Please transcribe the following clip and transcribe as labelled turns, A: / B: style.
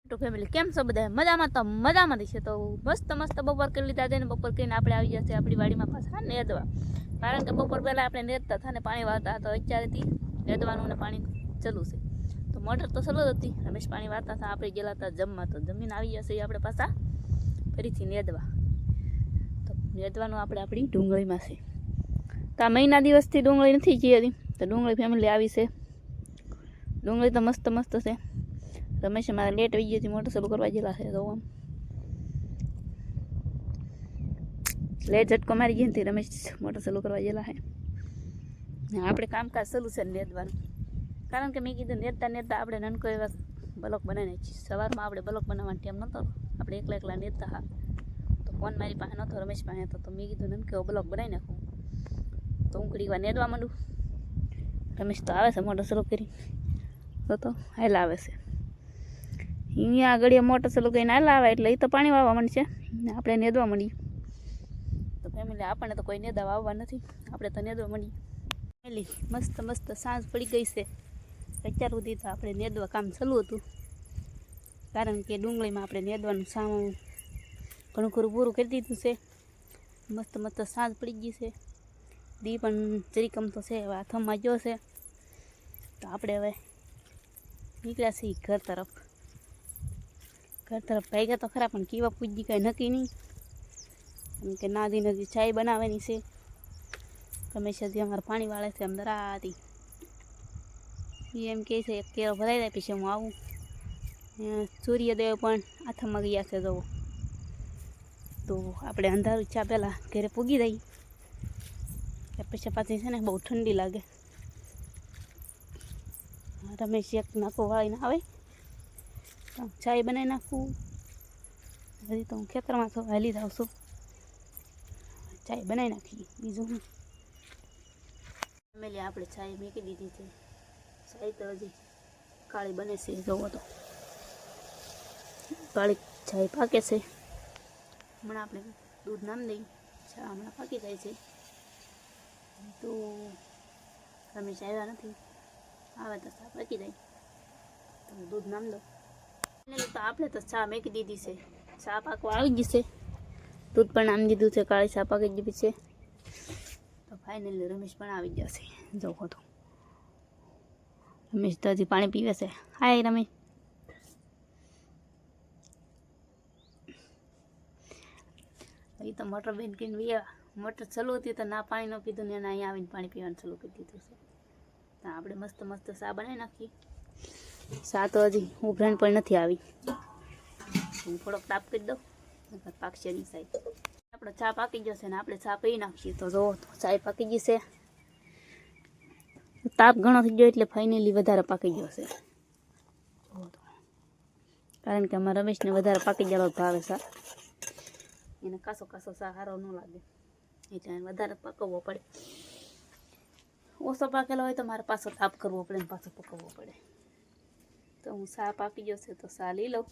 A: તો ફેમિલી કેમ છો બધા મજામાં? તો મજામાં છે. તો મસ્ત મસ્ત બપોર કરી લીધા છે ને બપોર કરીને આપણે આવી જશે આપણી વાડીમાં પાછા નેદવા. કારણ કે બપોર પહેલાં આપણે નેદતા હતા ને પાણી વાળતા તો અત્યારેથી નેદવાનું ને પાણી ચાલુ છે. તો મોટર તો ચાલુ જ હતી. રમેશ પાણી વાળતા હતા, આપણે ગયેલા હતા જમવા. તો જમીન આવી જશે આપણે પાછા ફરીથી નેદવા. તો નેદવાનું આપણે આપણી ડુંગળીમાં છે. તો આ મહિના દિવસથી ડુંગળી નથી જઈ હતી. તો ડુંગળી ફેમિલી આવી છે. ડુંગળી તો મસ્ત મસ્ત છે. રમેશ મારે લેટ આવી ગઈ હતી, મોટર ચાલુ કરવા ગયેલા છે. તો આમ લેટ ઝટકો મારી ગઈ હતી, રમેશ મોટર ચાલુ કરવા ગયેલા છે. આપણે કામકાજ ચાલુ છે નેદવાનું. કારણ કે મેં કીધું નેદતા નેદતા આપણે નાનકો એવા બ્લોક બનાવી નાખીએ. સવારમાં આપણે બ્લોક બનાવવાનો ટાઈમ નહોતો, આપણે એકલા એકલા નેદતા હા. તો ફોન મારી પાસે નહોતો, રમેશ પાસે હતો. તો મેં કીધું નાનકો એવો બ્લોક બનાવી નાખું. તો હું ઘડી વાર નેદવા માંડું. રમેશ તો આવે છે મોટર ચાલુ કરી. તો હાલ આવે છે. અહીંયા આગળ મોટર ચાલુ કરીને હાલ આવે એટલે એ તો પાણી વાવવા માંડશે ને આપણે નેદવા માંડીએ. તો ફેમિલી આપણને તો કોઈ નેદવા વાવવા નથી, આપણે તો નેદવા માંડીએ. ફેમિલી મસ્ત મસ્ત સાંજ પડી ગઈ છે. અત્યાર સુધી તો આપણે નેદવા કામ ચાલુ હતું. કારણ કે ડુંગળીમાં આપણે નેદવાનું સામાન ઘણું ખરું પૂરું કરી દીધું છે. મસ્ત મસ્ત સાંજ પડી ગઈ છે. દી પણ જરીકમ તો છે, હવે હાથમાં ગયો છે. તો આપણે હવે નીકળ્યા છીએ ઘર તરફ. ઘર તરફ ભાગ્યા તો ખરા, પણ કેવા પૂજી કાંઈ નક્કી નહીં. કેમ કે નાદી નદી ચાય બનાવવાની છે. હંમેશાથી અમારે પાણી વાળે છે અમદાવાદી. એ એમ કહે છે એક કેરો ભરાઈ જાય પછી હું આવું. સૂર્યદેવ પણ હાથમાં ગયા છે જવો. તો આપણે અંધારું ચા પહેલાં ઘરે પૂગી દઈએ. પછી પાછી છે ને બહુ ઠંડી લાગે. રમેશ એક નાકો વાળીને આવે. ચાય બનાવી નાખું. હજી તો હું ખેતરમાં છું, હાલી જાઉં છું. ચાય બનાવી નાખીએ. બીજું હું ફેમિલી આપણે ચાય મૂકી દીધી છે. ચાય તો હજી કાળી બને છે, જોવો તો કાળી ચાય પાકે છે. હમણાં આપણે દૂધ નામ દઈ ચા હમણાં પાકી જાય છે. તો રમેશ આવ્યા નથી, આવે તો ચા પાકી જાય તો દૂધ નામ દો. તો આપણે તો ચા મેકી દીધી છે. ચા પાકવા આવી ગઈ છે. દૂધ પણ નામ દીધું છે. કાળી ચા પાકી ગઈ છે. તો ફાઇનલી રમેશ પણ આવી જશે. જોવો તો રમેશ તો હજી પાણી પીવે છે. હાય રમેશ. એ તો મોટર બેન કરીને વ્યા. મોટર ચાલુ હતી તો ના પાણી ન પીધું ને અહીંયા આવીને પાણી પીવાનું ચાલુ કરી દીધું છે. તો આપણે મસ્ત મસ્ત ચા બનાવી નાખીએ. ચા તો હજી હું ફ્રેન્ડ પણ નથી આવી. હું થોડોક તાપ કરી દઉં, પાકશે નહીં સાહેબ. આપણો ચા પાકી જશે ને આપણે ચા પી નાખીએ. તો જો ચા પાકી જશે. તાપ ઘણો થઈ ગયો એટલે ફાઇનલી વધારે પાકી ગયો છે. કારણ કે અમારા રમેશને વધારે પાકી ગયેલો ભાવે સા. એને કાસો કાસો સા સારો ન લાગે એટલે એને વધારે પકવવો પડે. ઓછો પાકેલો હોય તો મારે પાછો તાપ કરવો પડે ને પાછો પકવવો પડે. તો હું સા પાકી ગયો છે તો સા લઈ લઉં.